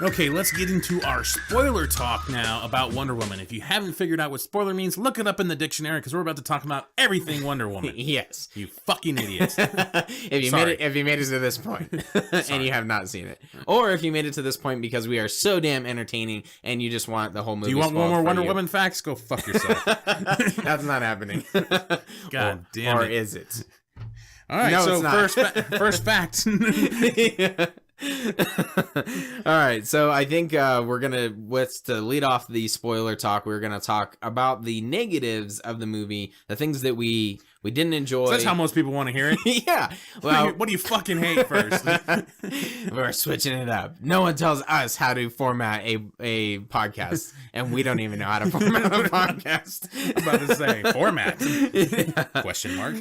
Okay, let's get into our spoiler talk now about Wonder Woman. If you haven't figured out what spoiler means, look it up in the dictionary because we're about to talk about everything Wonder Woman. Yes. You fucking idiots. If you made it to this point and you have not seen it, or if you made it to this point because we are so damn entertaining and you just want the whole movie. Do you want one more Wonder Woman facts? Go fuck yourself. That's not happening. God damn or it. Or is it? All right, no, so first fact. All right, so I think we're gonna to lead off the spoiler talk. We're gonna talk about the negatives of the movie, the things that we didn't enjoy. So that's how most people want to hear it. Yeah. Well, what do you fucking hate first? We're switching it up. No one tells us how to format a podcast, and we don't even know how to format a podcast. I'm about to say format? Question mark.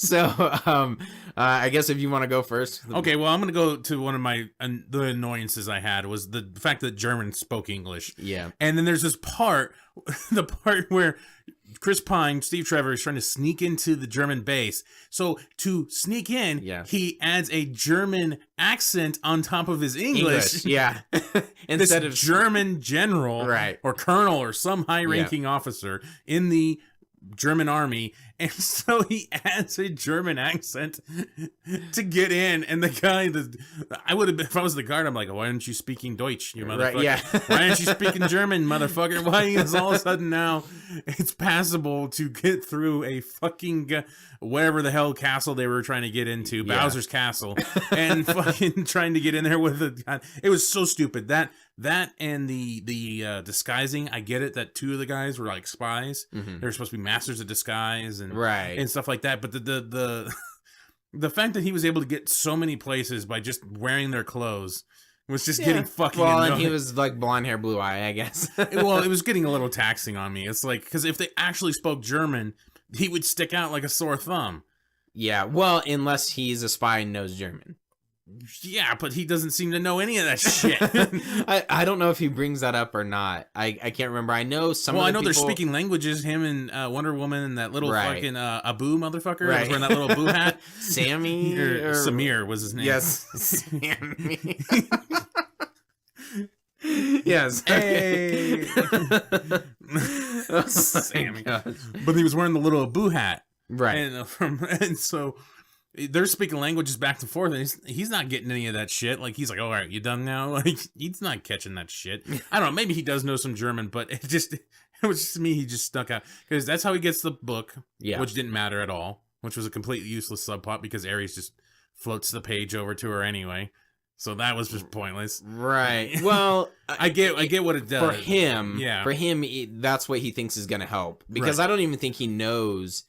So, I guess if you want to go first. Okay, well, I'm gonna go to one of the annoyances I had was the fact that German spoke English. Yeah. And then there's this part, the part where Chris Pine, Steve Trevor, is trying to sneak into the German base. So to sneak in, he adds a German accent on top of his English. Yeah. Instead of German general, right, or colonel or some high-ranking officer in the German army, and so he adds a German accent to get in. And the guy, I would have been, if I was the guard, I'm like, why aren't you speaking Deutsch, you motherfucker? Right, yeah. Why aren't you speaking German, motherfucker? Why is all of a sudden now it's passable to get through a fucking whatever the hell castle they were trying to get into, Bowser's castle, and fucking trying to get in there with it was so stupid. That and the disguising, I get it that two of the guys were like spies. They were supposed to be masters of disguise and stuff like that. But the fact that he was able to get so many places by just wearing their clothes was just getting fucking annoying. And he was like blonde hair, blue eye, I guess. Well, it was getting a little taxing on me. It's like, because if they actually spoke German, he would stick out like a sore thumb. Yeah, well, unless he's a spy and knows German. Yeah, but he doesn't seem to know any of that shit. I don't know if he brings that up or not. I can't remember. I know some. Well, of the I know people... they're speaking languages. Him and Wonder Woman and that little fucking Abu motherfucker right. was wearing that little Abu hat. Sammy or Samir was his name. Yes, Sammy. Yes. Hey. Sammy. But he was wearing the little Abu hat. Right. And so they're speaking languages back and forth, and he's not getting any of that shit. Like, he's like, oh, all right, you done now? Like, he's not catching that shit. I don't know. Maybe he does know some German, but it was just me. He just stuck out. Because that's how he gets the book, which didn't matter at all, which was a completely useless subplot because Ares just floats the page over to her anyway. So that was just pointless. Right. Well, I get what it does. For him, that's what he thinks is going to help. Because I don't even think he knows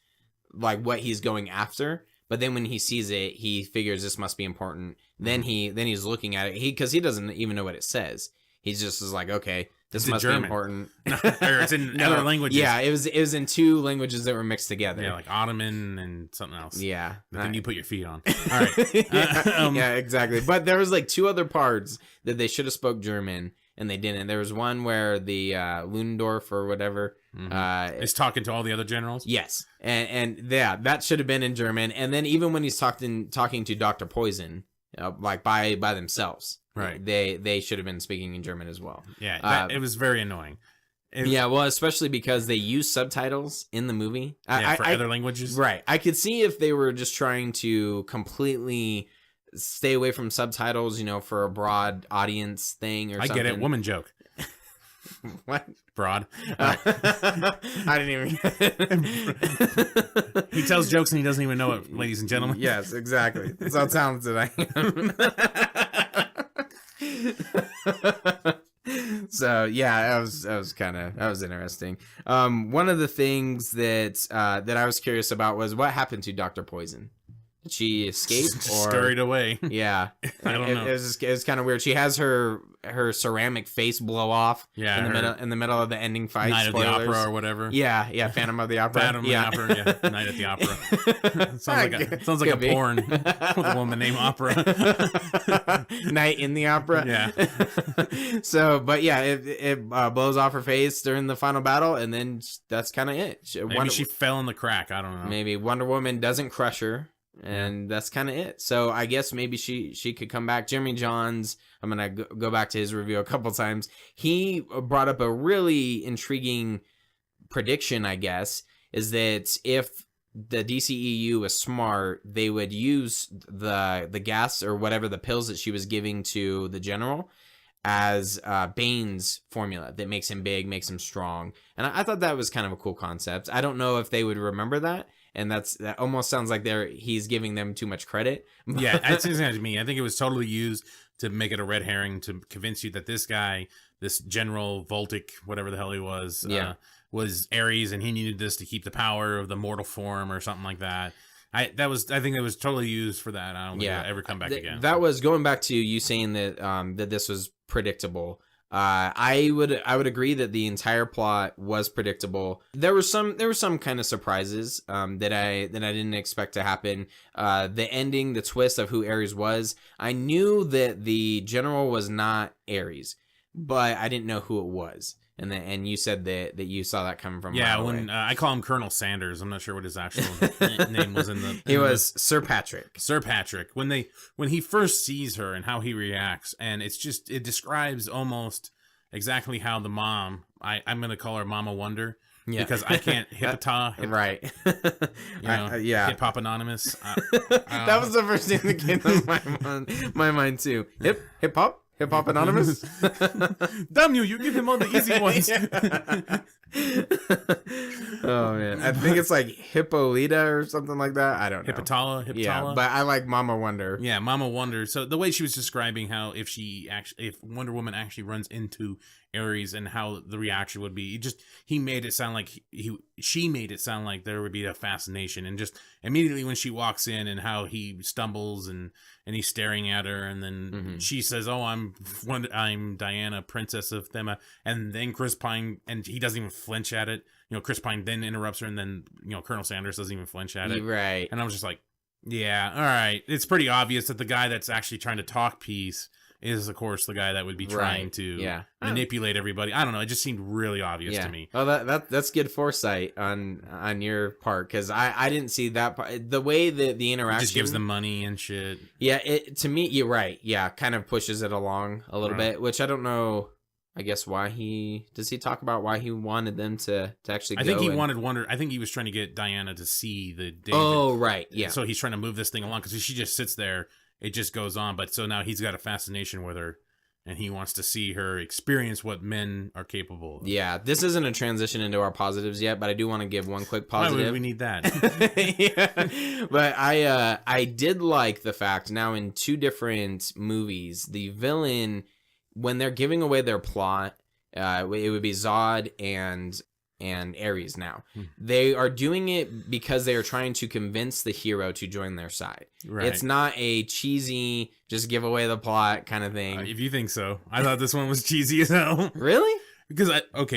like what he's going after. But then when he sees it, he figures this must be important. Then he's looking at it. Because he doesn't even know what it says. He's just is like, okay, this must be important. Or it's in other languages. Yeah, it was in two languages that were mixed together. Yeah, like Ottoman and something else. Yeah. But then you put your feet on. All right. Yeah, exactly. But there was like two other parts that they should have spoke German, and they didn't. There was one where the Ludendorff or whatever is talking to all the other generals. Yes, and yeah, that should have been in German. And then even when he's talking to Dr. Poison, like by themselves, right? They should have been speaking in German as well. Yeah, it was very annoying. Yeah, well, especially because they use subtitles in the movie. For other languages. Right. I could see if they were just trying to completely stay away from subtitles, for a broad audience thing or something. I get it. Woman joke. What? Broad. I didn't even... He tells jokes and he doesn't even know it, ladies and gentlemen. Yes, exactly. That's how talented I am. So yeah, that was interesting. One of the things that I was curious about was what happened to Dr. Poison. Did she escape or scurried away? Yeah, I don't know. It was kind of weird. She has her ceramic face blow off. Yeah, in the middle of the ending fight. Night Spoilers. of the Opera or whatever. Yeah, Phantom of the Opera. Phantom of the Opera. Yeah, Night at the Opera. sounds like a porn with a woman named Opera. Night in the Opera. Yeah. So, but yeah, it blows off her face during the final battle, and then that's kind of it. Maybe she fell in the crack. I don't know. Maybe Wonder Woman doesn't crush her. And that's kind of it. So I guess maybe she could come back. Jeremy Johns, I'm going to go back to his review a couple times. He brought up a really intriguing prediction, I guess, is that if the DCEU was smart, they would use the gas or whatever, the pills that she was giving to the general as Bane's formula that makes him big, makes him strong. And I thought that was kind of a cool concept. I don't know if they would remember that. And that almost sounds like he's giving them too much credit. Yeah, it seems to me. I think it was totally used to make it a red herring to convince you that this guy, this General Voltic, whatever the hell he was, was Ares, and he needed this to keep the power of the mortal form or something like that. I think it was totally used for that. I don't think it'll ever come back again. That was going back to you saying that that this was predictable. I would agree that the entire plot was predictable. There were some kind of surprises that I didn't expect to happen. The ending, the twist of who Ares was. I knew that the general was not Ares, but I didn't know who it was. And you said that you saw that coming from when I call him Colonel Sanders. I'm not sure what his actual name was in the. He was Sir Patrick. Sir Patrick. When he first sees her and how he reacts, and it describes almost exactly how the mom. I'm gonna call her Mama Wonder. Yeah. Because I can't right. Hip Hop Anonymous. That was the first thing that came to my mind too. Hip hop. Hip Hop Anonymous? Damn you give him all the easy ones. Oh, man. I think it's like Hippolyta or something like that. I don't know. Hippolyta. Yeah, but I like Mama Wonder. Yeah, Mama Wonder. So the way she was describing how if Wonder Woman actually runs into Ares and how the reaction would be, he made it sound like she made it sound like there would be a fascination, and just immediately when she walks in and how he stumbles and he's staring at her, and then she says, "Oh, I'm Diana, Princess of Thema," and then Chris Pine, and he doesn't even flinch at it. Chris Pine then interrupts her, and then Colonel Sanders doesn't even flinch at it. Right. And I was just like, yeah, all right. It's pretty obvious that the guy that's actually trying to talk peace is, of course, the guy that would be trying to manipulate everybody. I don't know. It just seemed really obvious to me. Oh, that's good foresight on your part, because I didn't see that part. The way that the interaction just gives them money and shit. Yeah, to me, you're right. Yeah, kind of pushes it along a little bit, which I don't know. I guess does he talk about why he wanted them to actually go? I think he wanted Wonder. I think he was trying to get Diana to see the danger. Oh, right. Yeah. So he's trying to move this thing along, because if she just sits there, it just goes on. But so now he's got a fascination with her, and he wants to see her experience what men are capable of. Yeah, this isn't a transition into our positives yet, but I do want to give one quick positive. Why would we need that? Yeah. But I did like the fact, now in two different movies, the villain, when they're giving away their plot, it would be Zod and Ares now. They are doing it because they are trying to convince the hero to join their side. Right. It's not a cheesy, just give away the plot kind of thing. If you think so. I thought this one was cheesy as hell. Really? Because,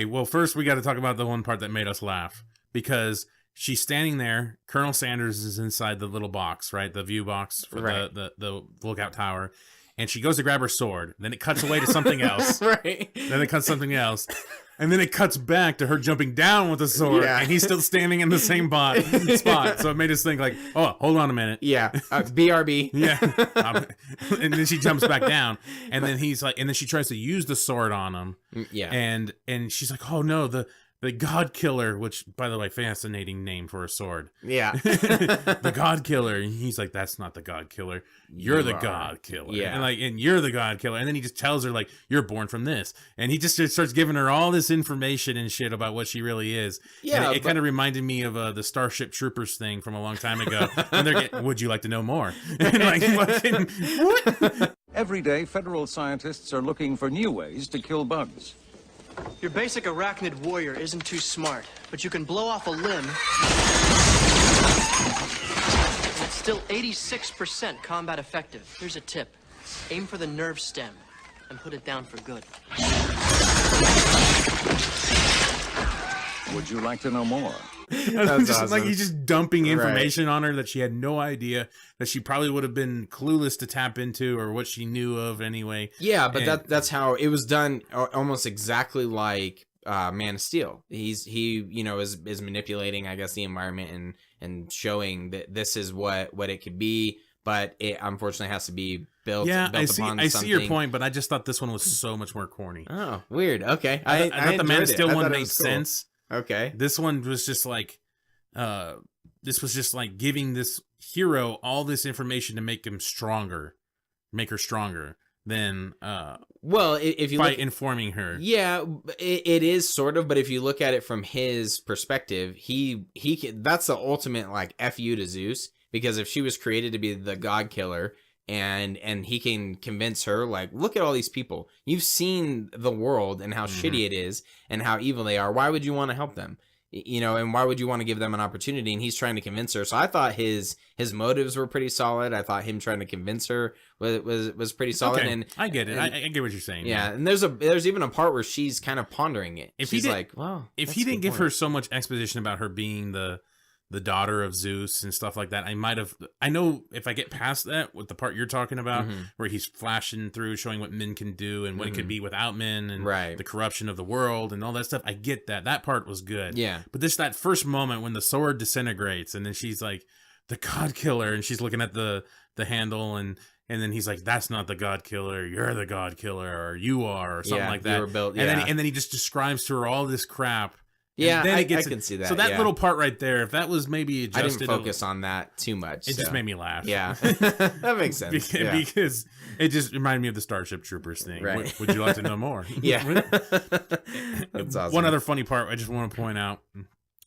well, first we got to talk about the one part that made us laugh. Because she's standing there, Colonel Sanders is inside the little box, right? The view box for the lookout tower. And she goes to grab her sword. Then it cuts away to something else. Right. Then it cuts something else. And then it cuts back to her jumping down with the sword. Yeah. And he's still standing in the same spot. So it made us think like, oh, hold on a minute. Yeah. BRB. Yeah. And then she jumps back down. And then he's like, and then she tries to use the sword on him. Yeah. And she's like, oh no, the God Killer, which, by the way, fascinating name for a sword. Yeah. The God Killer. And he's like, that's not the God Killer. You're the God Killer. Yeah. And you're the God Killer. And then he just tells her, like, you're born from this. And he just starts giving her all this information and shit about what she really is. Yeah. And it kind of reminded me of the Starship Troopers thing from a long time ago. When they're getting, would you like to know more? And like, fucking, what? Every day, federal scientists are looking for new ways to kill bugs. Your basic arachnid warrior isn't too smart, but you can blow off a limb. It's still 86% combat effective. Here's a tip. Aim for the nerve stem and put it down for good. Would you like to know more? That's just awesome. Like he's just dumping information on her that she had no idea, that she probably would have been clueless to tap into, or what she knew of anyway. Yeah, but that's how it was done, almost exactly like Man of Steel. He you know is manipulating, I guess, the environment and showing that this is what it could be, but it unfortunately has to be built. Yeah, built I see your point, but I just thought this one was so much more corny. Oh, weird. Okay, I thought the Man of Steel one made cool. sense. Okay, this one was just like, giving this hero all this information to make her stronger than well, if you by look, informing her. yeah, it is sort of, but if you look at it from his perspective, he that's the ultimate like F you to Zeus, because if she was created to be the god killer, and he can convince her, like, look at all these people, you've seen the world and how shitty it is and how evil they are, why would you want to help them? You know, and why would you want to give them an opportunity? And he's trying to convince her. So I thought his motives were pretty solid. I thought him trying to convince her was pretty solid. Okay, and I get it. I get what you're saying. Yeah, and there's even a part where she's kind of pondering it. She's like, "Wow." If he didn't give her so much exposition about her being the daughter of Zeus and stuff like that, I know if I get past that with the part you're talking about, where he's flashing through, showing what men can do and what it could be without men, and the corruption of the world and all that stuff, I get that. That part was good. Yeah. But that first moment when the sword disintegrates and then she's like, the god killer, and she's looking at the handle, and then he's like, that's not the god killer, you're the god killer, or you are, or something like that. You were built, and then he just describes to her all this crap. Yeah, then I can see that. So that little part right there, if that was maybe adjusted, I didn't focus on that too much. It just made me laugh. Yeah, that makes sense. Because it just reminded me of the Starship Troopers thing. Right. Would you like to know more? Yeah. That's awesome. One other funny part I just want to point out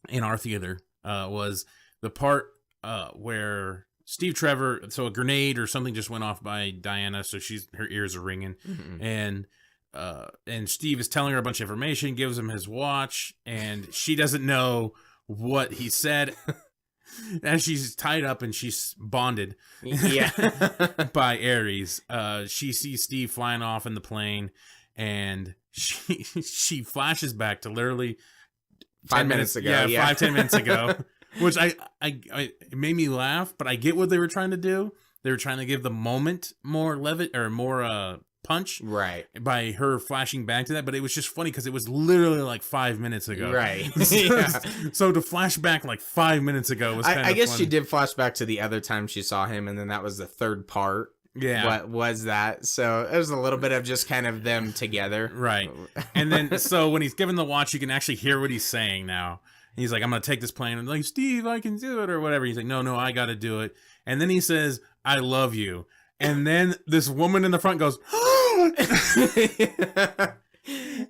in our theater was the part where Steve Trevor, so a grenade or something just went off by Diana, so her ears are ringing, and Steve is telling her a bunch of information, gives him his watch, and she doesn't know what he said. And she's tied up and she's bonded by Ares. She sees Steve flying off in the plane, and she flashes back to literally 5 minutes ago. Yeah, 5-10 minutes ago. Which it made me laugh, but I get what they were trying to do. They were trying to give the moment more punch, right, by her flashing back to that, but it was just funny because it was literally like 5 minutes ago, right? So to flash back like 5 minutes ago was I guess funny. she did flash back to the other time she saw him, and then that was the third part. Yeah, what was that? So it was a little bit of just kind of them together, right? And then so when he's given the watch, you can actually hear what he's saying now. He's like, I'm gonna take this plane. I'm like, Steve, I can do it, or whatever. He's like, no, I gotta do it. And then he says, I love you. And then this woman in the front goes,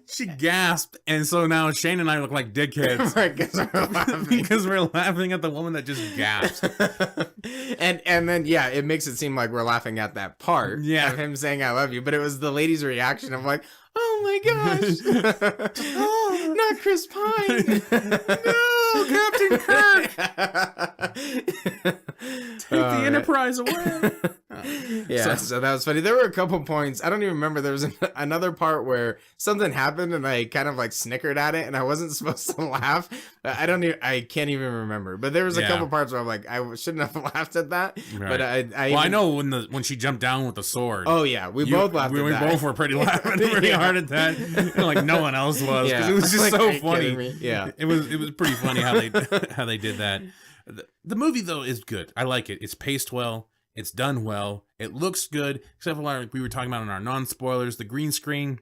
she gasped, and so now Shane and I look like dickheads, right? Because we're laughing at the woman that just gasped. and then it makes it seem like we're laughing at that part, of him saying I love you, but it was the lady's reaction of like, oh my gosh, not Chris Pine, no, Captain Kirk, take the Enterprise away. So that was funny. There were a couple points. I don't even remember. There was another part where something happened and I kind of like snickered at it, and I wasn't supposed to laugh. I can't even remember. But there was a couple parts where I'm like, I shouldn't have laughed at that. Right. But I know when she jumped down with the sword. Oh yeah, we both laughed. We both were pretty laughing pretty hard at that. Like no one else was, because it was just so funny. Yeah, it was pretty funny how they did that. The movie though is good. I like it. It's paced well. It's done well. It looks good, except for like we were talking about in our non-spoilers. The green screen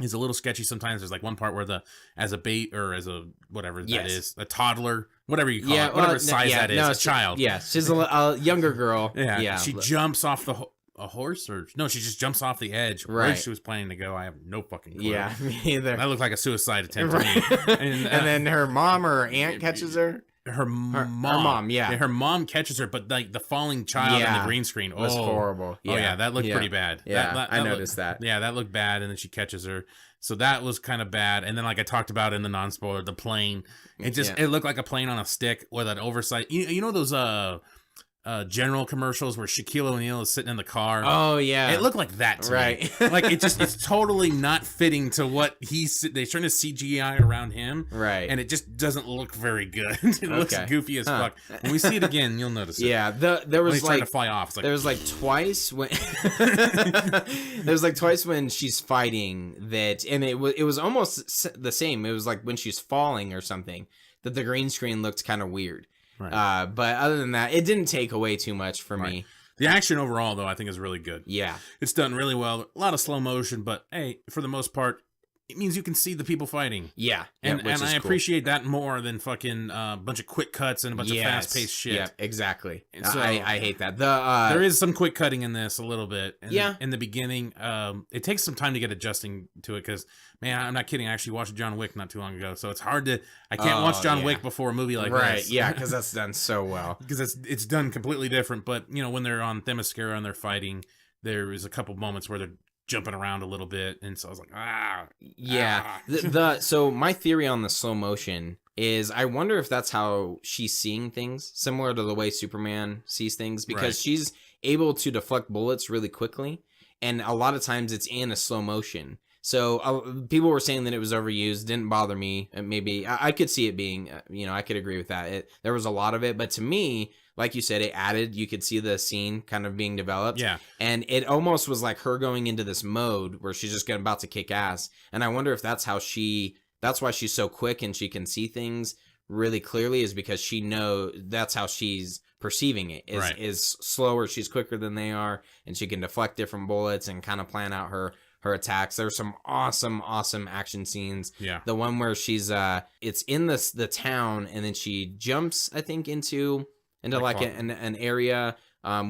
is a little sketchy sometimes. There's like one part where as a bait or as a whatever that is, a toddler, whatever you call it, whatever size that is, a child. Yeah, she's a younger girl. Yeah, she jumps off a horse, or no, she just jumps off the edge where she was planning to go. I have no fucking clue. Yeah, me either. That looked like a suicide attempt to me. And then her mom or her aunt catches her. Her mom, her mom catches her, but like the falling child on the green screen was horrible. That looked pretty bad. I noticed that. Yeah, that looked bad, and then she catches her, so that was kind of bad. And then, like I talked about in the non-spoiler, the plane, it looked like a plane on a stick with an oversight. You know those General commercials where Shaquille O'Neal is sitting in the car. Oh yeah, it looked like that to right. me. Like it's totally not fitting to what they're trying to CGI around him, right? And it just doesn't look very good. It looks goofy as fuck. When we see it again, you'll notice it. Yeah, there was trying to fly off. There was like twice when when she's fighting that, and it was almost the same. It was like when she's falling or something that the green screen looked kind of weird. Right. But other than that, it didn't take away too much for me. The action overall, though, I think is really good. Yeah. It's done really well. A lot of slow motion, but hey, for the most part, it means you can see the people fighting. Yeah. And I appreciate that more than fucking a bunch of quick cuts and a bunch of fast-paced shit. Yeah, exactly. And so, I hate that. There is some quick cutting in this a little bit. Yeah. In the beginning, it takes some time to get adjusting to it because, man, I'm not kidding. I actually watched John Wick not too long ago, so it's hard to. I can't watch John Wick before a movie like this. Right, yeah, because that's done so well. Because it's done completely different. But, when they're on Themyscira and they're fighting, there is a couple moments where they're jumping around a little bit, and so I was like, So my theory on the slow motion is I wonder if that's how she's seeing things, similar to the way Superman sees things, because she's able to deflect bullets really quickly, and a lot of times it's in a slow motion. So people were saying that it was overused. Didn't bother me. Maybe I could see it being, I could agree with that. There was a lot of it, but to me, like you said, it added, you could see the scene kind of being developed. Yeah. And it almost was like her going into this mode where she's just about to kick ass. And I wonder if that's why she's so quick and she can see things really clearly, is because she that's how she's perceiving it is slower. She's quicker than they are, and she can deflect different bullets and kind of plan out her attacks. There's some awesome action scenes. Yeah. The one where she's it's in the town, and then she jumps, I think, into like an area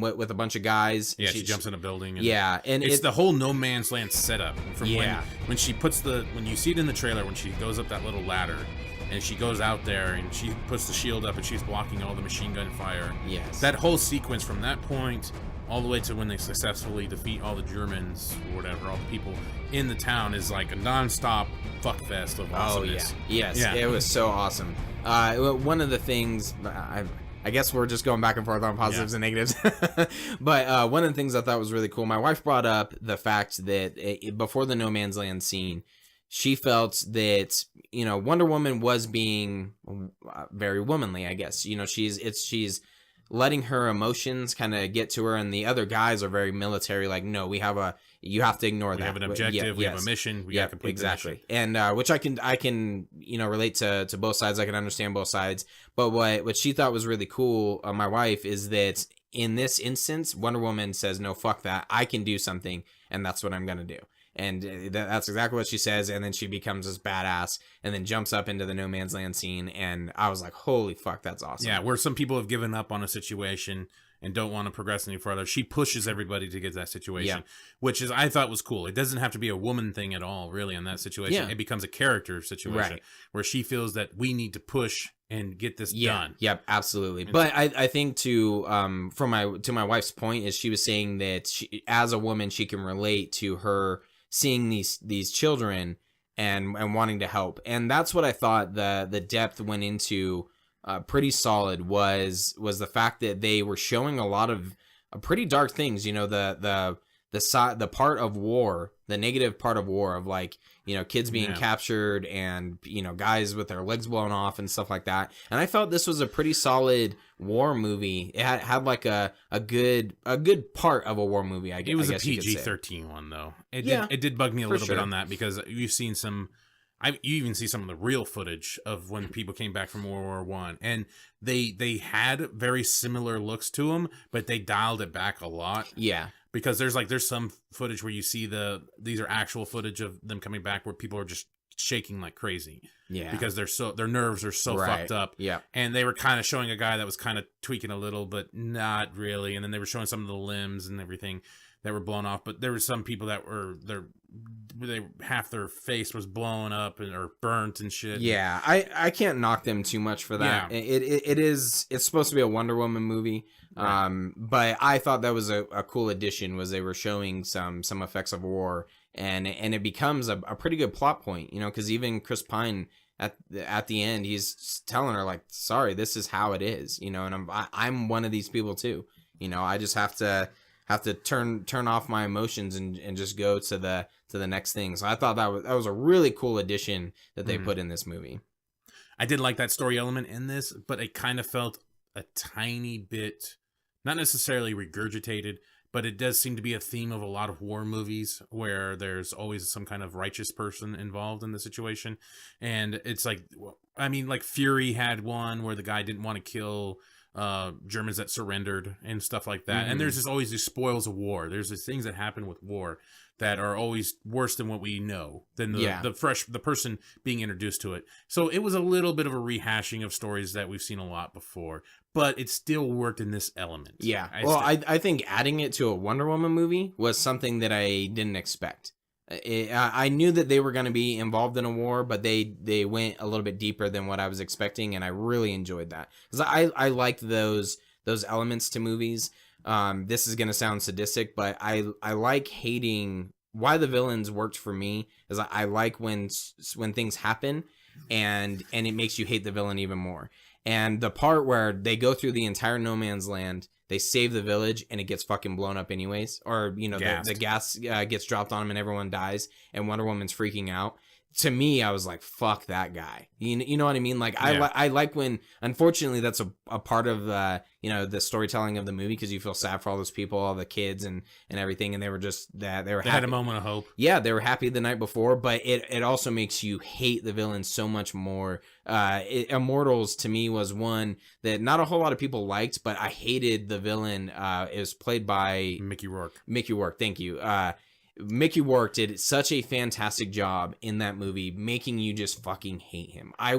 with a bunch of guys. Yeah, she jumps in a building. And and it's the whole No Man's Land setup. From when she puts when you see it in the trailer, when she goes up that little ladder, and she goes out there and she puts the shield up and she's blocking all the machine gun fire. Yes. That whole sequence from that point all the way to when they successfully defeat all the Germans or whatever, all the people in the town, is like a non-stop fuckfest of awesomeness. Oh, yeah. Yes, it was so awesome. One of the things, I guess we're just going back and forth on positives and negatives, but one of the things I thought was really cool, my wife brought up the fact that before the No Man's Land scene, she felt that, Wonder Woman was being very womanly, I guess. She's letting her emotions kind of get to her, and the other guys are very military, like, no, you have to ignore that. We have an objective, we have a mission, we got to complete the mission. And which I can relate to both sides. I can understand both sides. But what she thought was really cool, my wife, is that in this instance, Wonder Woman says, no, fuck that, I can do something, and that's what I'm gonna do. And that's exactly what she says, and then she becomes this badass, and then jumps up into the No Man's Land scene, and I was like, holy fuck, that's awesome. Yeah, where some people have given up on a situation and don't want to progress any further, she pushes everybody to get to that situation, which I thought was cool. It doesn't have to be a woman thing at all, really, in that situation. It becomes a character situation where she feels that we need to push and get this done. Yep, absolutely. But I think to my wife's point is, she was saying that as a woman, she can relate to her seeing these children and wanting to help. And that's what I thought the depth went into pretty solid, was the fact that they were showing a lot of pretty dark things, the part of war, the negative part of war, of like, kids being captured and, guys with their legs blown off and stuff like that. And I felt this was a pretty solid war movie. It had like a good part of a war movie, I guess. It was a PG-13 one, though. It did bug me a little bit on that, because you've seen you even see some of the real footage of when people came back from World War One, and they had very similar looks to them, but they dialed it back a lot. Yeah. Because there's some footage where you see these are actual footage of them coming back where people are just shaking like crazy. Yeah. Because their nerves are so fucked up. Yeah. And they were kind of showing a guy that was kind of tweaking a little, but not really. And then they were showing some of the limbs and everything that were blown off. But there were some people that were half their face was blown up or burnt and shit. Yeah. I can't knock them too much for that. Yeah. It's supposed to be a Wonder Woman movie. Right. But I thought that was a cool addition, was they were showing some effects of war, and it becomes a pretty good plot point, because even Chris Pine at the end, he's telling her like, sorry, this is how it is, you know, and I'm one of these people too. You know, I just have to turn off my emotions and just go to the next thing. So I thought that was a really cool addition that they put in this movie. I did like that story element in this, but it kind of felt a tiny bit, not necessarily regurgitated, but it does seem to be a theme of a lot of war movies where there's always some kind of righteous person involved in the situation. And it's like, I mean, like Fury had one where the guy didn't want to kill Germans that surrendered and stuff like that. And there's just always these spoils of war. There's these things that happen with war that are always worse than what we know, than the person being introduced to it. So it was a little bit of a rehashing of stories that we've seen a lot before, but it still worked in this element. Yeah. I think adding it to a Wonder Woman movie was something that I didn't expect. I knew that they were going to be involved in a war, but they went a little bit deeper than what I was expecting, and I really enjoyed that because I liked those elements to movies. This is going to sound sadistic, but I like hating why the villains worked for me is I like when things happen and it makes you hate the villain even more. And the part where they go through the entire no man's land, they save the village and it gets fucking blown up anyways, or you know the gas gets dropped on them and everyone dies and Wonder Woman's freaking out. To me, I was like, fuck that guy. You know what I mean? Like, I like when, unfortunately, that's a part of, you know, the storytelling of the movie because you feel sad for all those people, all the kids and everything. And they were just, they had a moment of hope. Yeah, they were happy the night before, but it also makes you hate the villain so much more. Immortals, to me, was one that not a whole lot of people liked, but I hated the villain. It was played by Mickey Rourke. Mickey Rourke, thank you. Mickey Rourke did such a fantastic job in that movie, making you just fucking hate him. I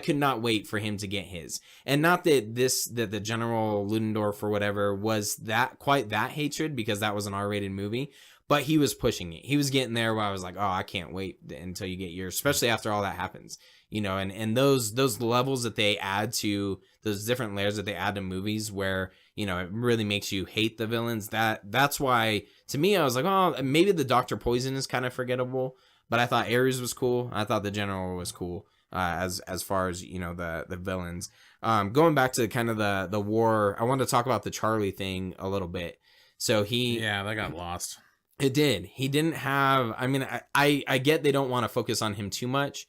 could not wait for him to get his. And not that the General Ludendorff or whatever was quite that hatred, because that was an R-rated movie, but he was pushing it. He was getting there where I was like, oh, I can't wait until you get yours, especially after all that happens. You know, and those levels that they add to those different layers that they add to movies where, you know, it really makes you hate the villains. That's why, to me, I was like, oh, maybe the Dr. Poison is kind of forgettable, but I thought Ares was cool. I thought the General was cool, as far as, you know, the villains. Going back to kind of the war, I wanted to talk about the Charlie thing a little bit. So that got lost. It did. He didn't have, I mean, I get they don't want to focus on him too much,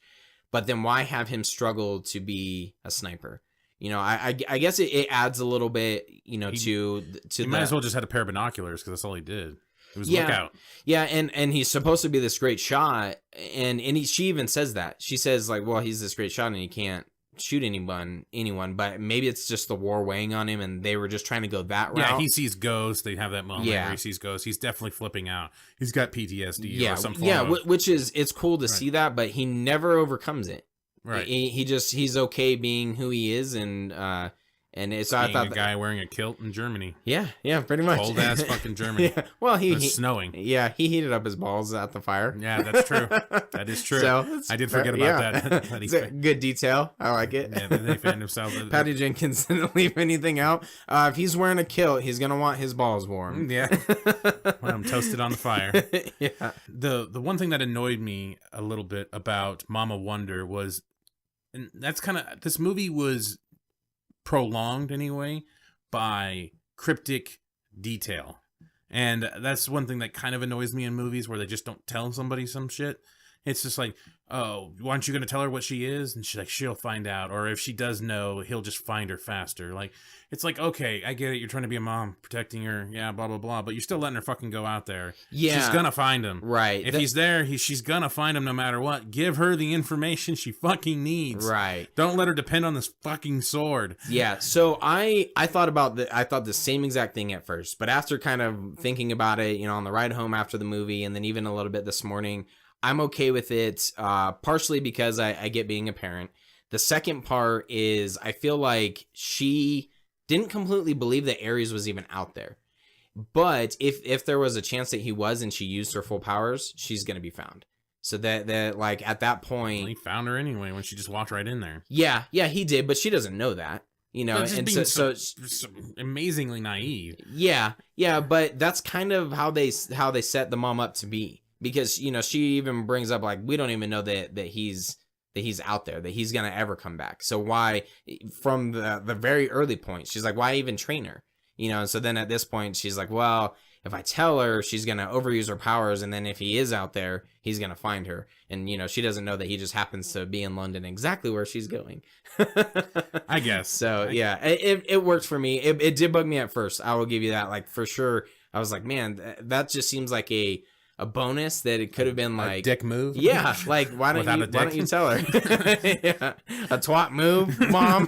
but then why have him struggle to be a sniper? You know, I guess it adds a little bit, you know, to he might as well just had a pair of binoculars because that's all he did. It was yeah, lookout. Yeah, and he's supposed to be this great shot, and she even says that. She says like, well, he's this great shot and he can't shoot anyone, but maybe it's just the war weighing on him, and they were just trying to go that route. Yeah, he sees ghosts. They have that moment where he sees ghosts. He's definitely flipping out. He's got PTSD or some form of... which is, it's cool to see that, but he never overcomes it. Right. He's okay being who he is, and so I thought a guy wearing a kilt in Germany. Yeah, pretty much. Cold ass fucking Germany. Yeah. Well, it's snowing. Yeah, he heated up his balls at the fire. Yeah, that's true. That is true. So, I did forget about that. It's a good detail. I like it. Yeah, they found himself. Patty Jenkins didn't leave anything out. If he's wearing a kilt, he's gonna want his balls warm. Yeah, want him toasted on the fire. Yeah. The one thing that annoyed me a little bit about Mama Wonder was, and that's kind of, this movie was prolonged anyway by cryptic detail, and that's one thing that kind of annoys me in movies where they just don't tell somebody some shit. It's just like, oh, aren't you going to tell her what she is? And she's like, she'll find out. Or if she does know, he'll just find her faster. Like, it's like, okay, I get it. You're trying to be a mom, protecting her. Yeah, blah, blah, blah. But you're still letting her fucking go out there. Yeah. She's going to find him. Right. If he's there, she's going to find him no matter what. Give her the information she fucking needs. Right. Don't let her depend on this fucking sword. Yeah. So I thought the same exact thing at first. But after kind of thinking about it, you know, on the ride home after the movie, and then even a little bit this morning, I'm okay with it, partially because I get being a parent. The second part is I feel like she didn't completely believe that Ares was even out there. But if there was a chance that he was and she used her full powers, she's going to be found. So that like at that point... Well, he found her anyway when she just walked right in there. Yeah, he did, but she doesn't know that. You know, and so amazingly naive. Yeah, but that's kind of how they set the mom up to be. Because, you know, she even brings up, like, we don't even know that he's out there, that he's gonna ever come back. So why, from the very early point, she's like, why even train her? And so then at this point she's like, well, if I tell her, she's gonna overuse her powers, and then if he is out there, he's gonna find her. And she doesn't know that he just happens to be in London, exactly where she's going. I guess. So yeah, it worked for me. It did bug me at first, I will give you that. Like, for sure, I was like, man, that just seems like a bonus that it could have been like a dick move. Yeah, like why don't you tell her? Yeah. A twat move, mom.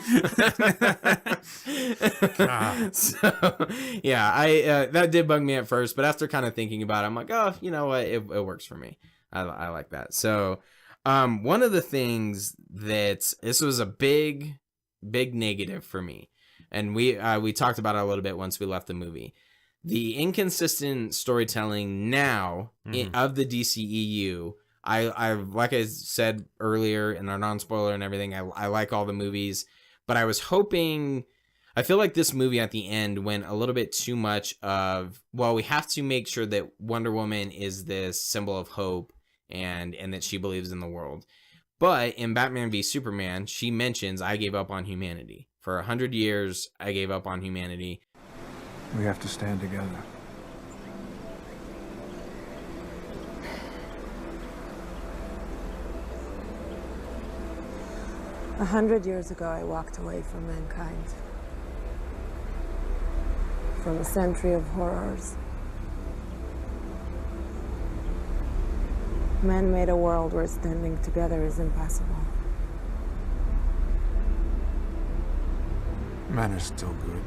So yeah, I that did bug me at first, but after kind of thinking about it, I'm like, oh, you know what, it works for me. I like that. So one of the things that this was a big negative for me, and we talked about it a little bit once we left the movie. The inconsistent storytelling now of the DCEU. I like I said earlier in our non-spoiler and everything, I like all the movies, but I was hoping, I feel like this movie at the end went a little bit too much of, well, we have to make sure that Wonder Woman is this symbol of hope and that she believes in the world. But in Batman v Superman, she mentions, I gave up on humanity. For 100 years, I gave up on humanity. We have to stand together. A 100 years ago, I walked away from mankind. From a century of horrors. Man made a world where standing together is impossible. Men are still good.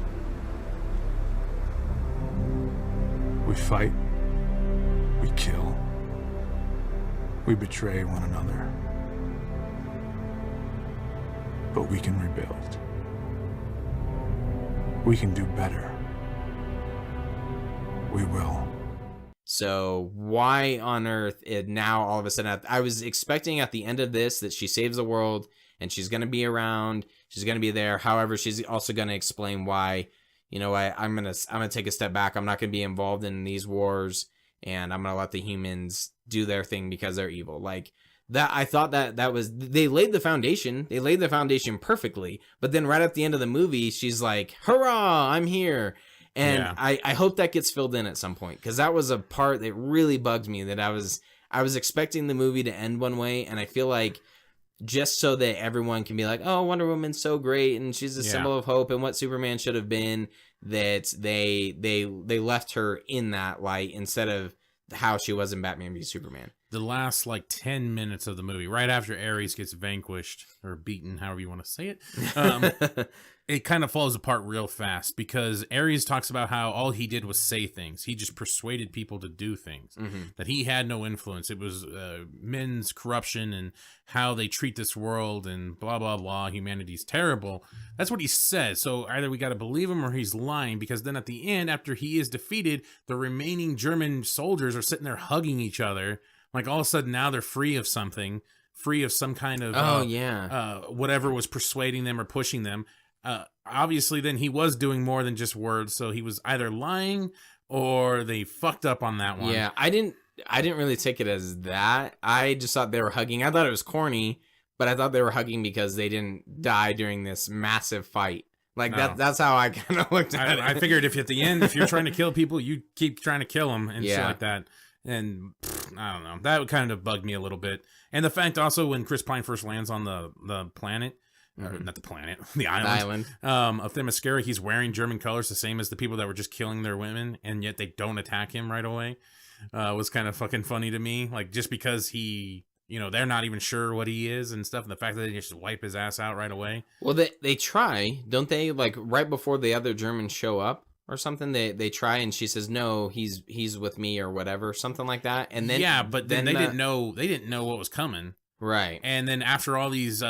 We fight, we kill, we betray one another, but we can rebuild. We can do better. We will. So why on earth now all of a sudden, I was expecting at the end of this that she saves the world and she's going to be around, she's going to be there. However, she's also going to explain why, I'm going to take a step back. I'm not going to be involved in these wars, and I'm going to let the humans do their thing because they're evil. Like that, I thought that was, they laid the foundation. They laid the foundation perfectly. But then right at the end of the movie, she's like, hurrah, I'm here. And yeah. I hope that gets filled in at some point, because that was a part that really bugged me, that I was expecting the movie to end one way, and I feel like just so that everyone can be like, oh, Wonder Woman's so great and she's a symbol of hope and what Superman should have been, that they left her in that light instead of how she was in Batman v Superman. The last 10 minutes of the movie, right after Ares gets vanquished or beaten, however you want to say it, it kind of falls apart real fast, because Ares talks about how all he did was say things. He just persuaded people to do things, that he had no influence. It was men's corruption and how they treat this world and blah, blah, blah. Humanity's terrible. That's what he says. So either we got to believe him or he's lying, because then at the end, after he is defeated, the remaining German soldiers are sitting there hugging each other. Like all of a sudden now they're free of something, free of some kind of whatever was persuading them or pushing them. Obviously then he was doing more than just words, so he was either lying or they fucked up on that one. Yeah, I didn't really take it as that. I just thought they were hugging. I thought it was corny, but I thought they were hugging because they didn't die during this massive fight. That's how I kind of looked at it. I figured if at the end, if you're trying to kill people, you keep trying to kill them and shit like that. And I don't know, that kind of bugged me a little bit. And the fact also when Chris Pine first lands on the planet, or not the planet, the island. Of Themyscira, he's wearing German colors, the same as the people that were just killing their women, and yet they don't attack him right away. Was kind of fucking funny to me. Like, just because he, they're not even sure what he is and stuff, and the fact that they just wipe his ass out right away. Well, they try, don't they? Like, right before the other Germans show up or something, they try, and she says, no, he's with me or whatever, something like that. And then but then they didn't know what was coming. Right. And then after all these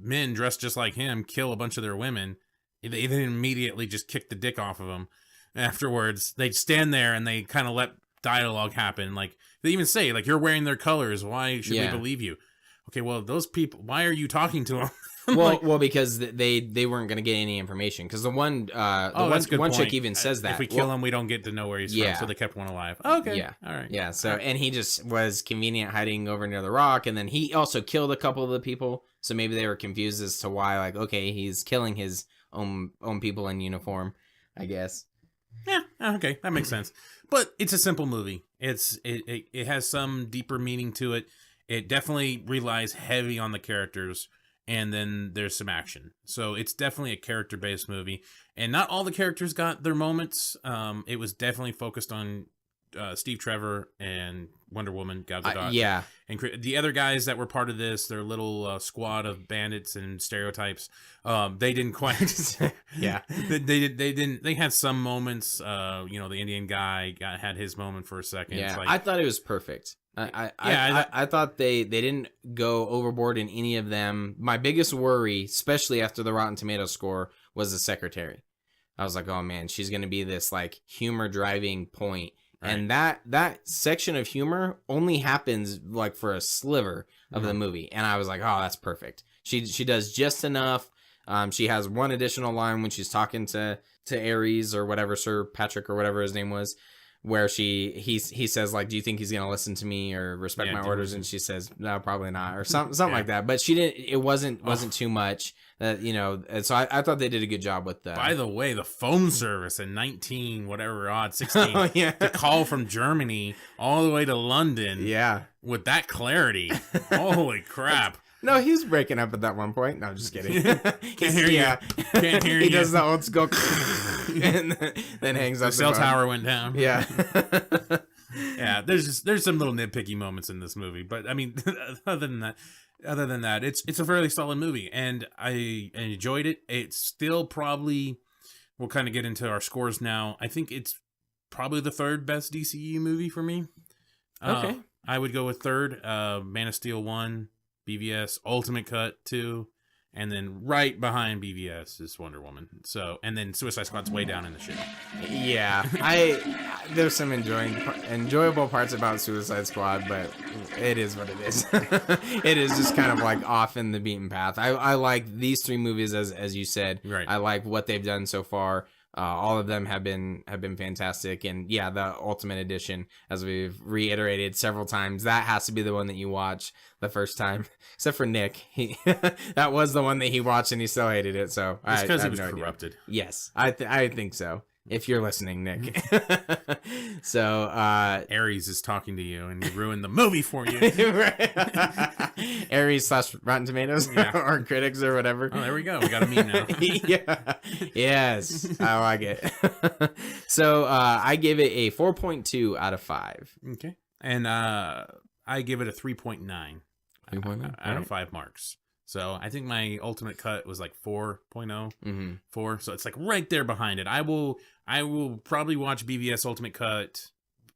men dressed just like him kill a bunch of their women, they then immediately just kick the dick off of them. Afterwards, they stand there and they kind of let dialogue happen. Like, they even say, like, you're wearing their colors, why should we believe you? Okay, well, those people, why are you talking to them? Well, because they weren't going to get any information because the one that's a good one point. chick even says that if we kill him, we don't get to know where he's Yeah. from, so they kept one alive. Okay, Yeah. all right, Yeah, so and he just was convenient hiding over near the rock, and then he also killed a couple of the people. So maybe they were confused as to why, like, okay, he's killing his own people in uniform, I guess. Yeah, okay, that makes sense. But it's a simple movie. It has some deeper meaning to it. It definitely relies heavy on the characters, and then there's some action. So it's definitely a character-based movie. And not all the characters got their moments. It was definitely focused on Steve Trevor and Wonder Woman, Gal Gadot. Yeah. And the other guys that were part of this, their little squad of bandits and stereotypes, they didn't quite. Yeah. they didn't. They had some moments. The Indian guy had his moment for a second. Yeah, It's like, I thought it was perfect. I thought they didn't go overboard in any of them. My biggest worry, especially after the Rotten Tomatoes score, was the secretary. I was like, oh man, she's gonna be this like humor driving point. Right. And that section of humor only happens like for a sliver of the movie, and I was like, oh, that's perfect. She does just enough. She has one additional line when she's talking to Ares or whatever, Sir Patrick or whatever his name was, where he says like, do you think he's gonna listen to me or respect my orders? And she says, no, probably not, or something like that. But she didn't. It wasn't too much. And so I thought they did a good job with that. By the way, the phone service in 16 Oh, yeah. to call from Germany all the way to London, Yeah. with that clarity, holy crap! No, he was breaking up at that one point. No, I'm just kidding. Can't hear you. Can't hear He you. does the old school and then hangs up The cell phone. tower went down. Yeah. Yeah. There's some little nitpicky moments in this movie, but I mean, other than that, it's a fairly solid movie, and I enjoyed it. It's still probably, we'll kind of get into our scores now. I think it's probably the third best DCEU movie for me. Okay. I would go with third. Man of Steel 1, BVS Ultimate Cut 2, and then right behind BVS is Wonder Woman. So, and then Suicide Squad's way down in the shit. Yeah. There's some enjoyable parts about Suicide Squad, but it is what it is. It is just kind of like off in the beaten path. I like these three movies as you said. Right. I like what they've done so far. All of them have been fantastic, and yeah, the Ultimate Edition, as we've reiterated several times, that has to be the one that you watch the first time. Except for Nick, that was the one that he watched, and he still hated it. So It's because I he was have no idea. corrupted. Yes, I think so. If you're listening, Nick. So Ares is talking to you, and he ruined the movie for you. Ares / Rotten Tomatoes or critics or whatever. Oh, there we go. We got a meme now. Yeah. Yes. I like it. So I give it a 4.2 out of 5. Okay. And I give it a 3.9 out of 5 marks. So I think my ultimate cut was like 4.0, 4. So it's like right there behind it. I will probably watch BVS Ultimate Cut.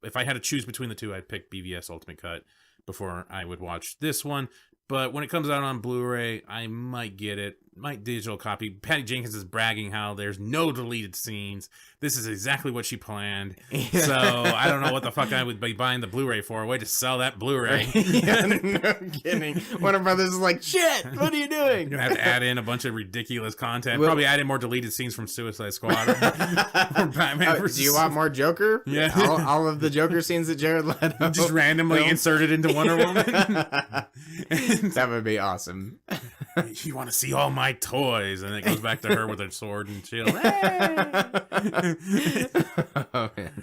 If I had to choose between the two, I'd pick BVS Ultimate Cut before I would watch this one. But when it comes out on Blu-ray, I might get it. My digital copy. Patty Jenkins is bragging how there's no deleted scenes. This is exactly what she planned. So I don't know what the fuck I would be buying the Blu-ray for. Way to sell that Blu-ray. Yeah, no kidding. Warner Brothers is like, shit, what are you doing? You're gonna have to add in a bunch of ridiculous content. Probably add in more deleted scenes from Suicide Squad or Batman. Do you want more Joker? Yeah. all of the Joker scenes that Jared Leto just randomly inserted into Wonder Woman. That would be awesome. You want to see all my toys, and it goes back to her with her sword and shield. Oh, man.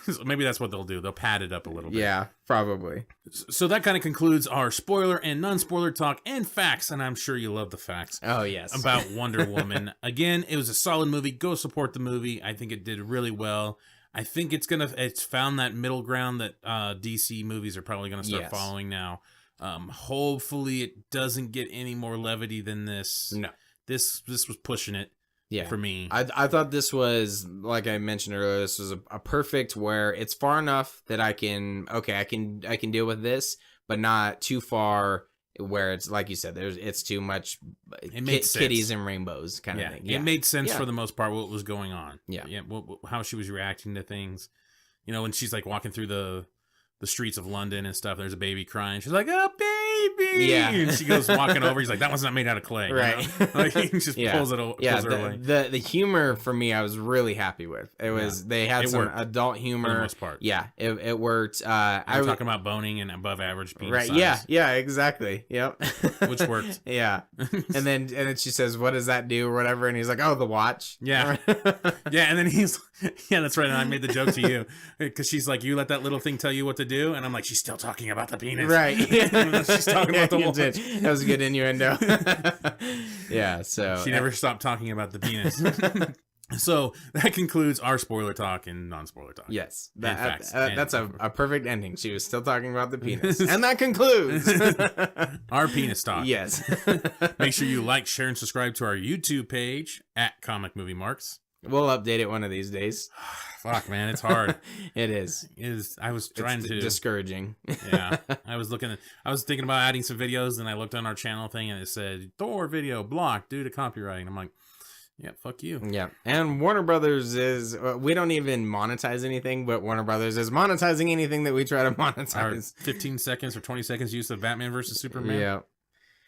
So maybe that's what they'll do. They'll pad it up a little bit. Yeah, probably. So that kind of concludes our spoiler and non-spoiler talk and facts, and I'm sure you love the facts. Oh, yes. About Wonder Woman. Again, it was a solid movie. Go support the movie. I think it did really well. I think it's found that middle ground that DC movies are probably going to start following now. Hopefully it doesn't get any more levity than this. No. This was pushing it for me. I thought this was, like I mentioned earlier, this was a perfect where it's far enough that I can deal with this, but not too far where it's like you said, it's too much kitties and rainbows kind of thing. Yeah. It made sense for the most part what was going on. Yeah. How she was reacting to things. You know, when she's like walking through the streets of London and stuff, there's a baby crying. She's like, "Oh, baby. Yeah. And she goes walking over. He's like, that one's not made out of clay. Right. You know? Like, he just pulls it Yeah, pulls her away. the humor for me, I was really happy with. It was they had some worked, adult humor for the most part. Yeah, it worked. I'm talking about boning and above average penis right. size. Yeah, exactly. Yep. Which worked. Yeah. And then she says, "What does that do?" or whatever, and he's like, "Oh, the watch." Yeah. Yeah, and then he's yeah, that's right. And I made the joke to you because she's like, you let that little thing tell you what to do, and I'm like, she's still talking about the penis, Right. She's talking about the You watch. did. That was a good innuendo. Yeah. So She never stopped talking about the penis. So that concludes our spoiler talk and non-spoiler talk. Yes, And facts. that's a perfect ending. She was still talking about the penis, and that concludes Our penis talk. Yes. Make sure you like, share, and subscribe to our YouTube page at Comic Movie Marks. We'll update it one of these days. Fuck, man, it's hard. It is. I was trying It's to discouraging. Yeah, I was thinking about adding some videos, and I looked on our channel thing, and it said Thor video blocked due to copyright. I'm like, yeah, fuck you. Yeah, and Warner Brothers is we don't even monetize anything, but Warner Brothers is monetizing anything that we try to Our monetize. 15 seconds or 20 seconds use of Batman versus Superman. Yeah,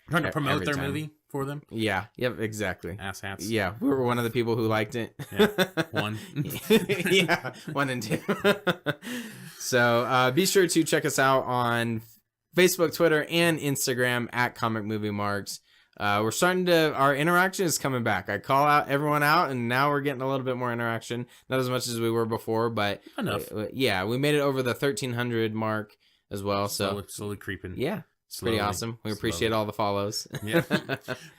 Trying to promote Every their time. movie for them. yeah, yep, exactly. Ass hats. Yeah, we were one of the people who liked it. Yeah, one. Yeah, 1 and 2. So be sure to check us out on Facebook, Twitter, and Instagram at Comic Movie Marks. We're starting to, our interaction is coming back. I call out everyone out, and now we're getting a little bit more interaction. Not as much as we were before, but Enough. Yeah, we made it over the 1,300 mark as well. So Slowly creeping. yeah, it's pretty Slowly. awesome. We appreciate all the follows. Yeah.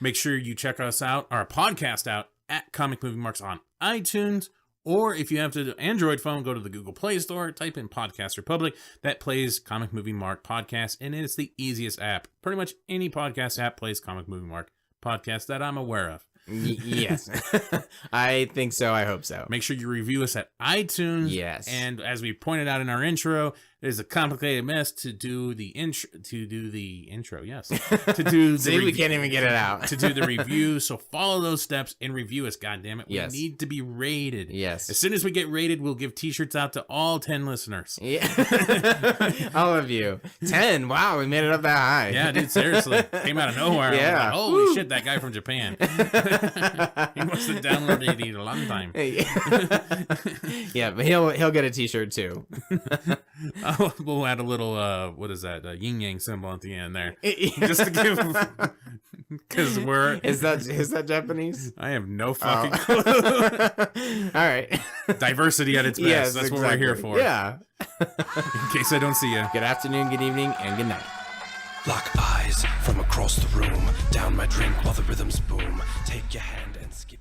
Make sure you check us out, our podcast out at Comic Movie Marks on iTunes. Or if you have an Android phone, go to the Google Play Store, type in Podcast Republic. That plays Comic Movie Mark Podcast, and it's the easiest app. Pretty much any podcast app plays Comic Movie Mark Podcast that I'm aware of. Yes, I think so. I hope so. Make sure you review us at iTunes. Yes. And as we pointed out in our intro, there's a complicated mess to do the intro. Yes. To do the See, we can't even get it out. to do the review. So follow those steps and review us. God damn it. We Yes. need to be rated. Yes. As soon as we get rated, we'll give t-shirts out to all 10 listeners. Yeah. All of you. 10. Wow, we made it up that high. Yeah, dude, seriously. Came out of nowhere. Yeah. I was like, holy shit, that guy from Japan. He must have downloaded it a long time. Yeah, but he'll get a t-shirt too. We'll add a little, what is that, yin yang symbol at the end there. Just to give, because Is that Japanese? I have no fucking clue. All right. Diversity at its best. Yes, That's exactly. what we're here for. Yeah. In case I don't see you. Good afternoon, good evening, and good night. Lock eyes from across the room. Down my drink while the rhythms boom. Take your hand and skip.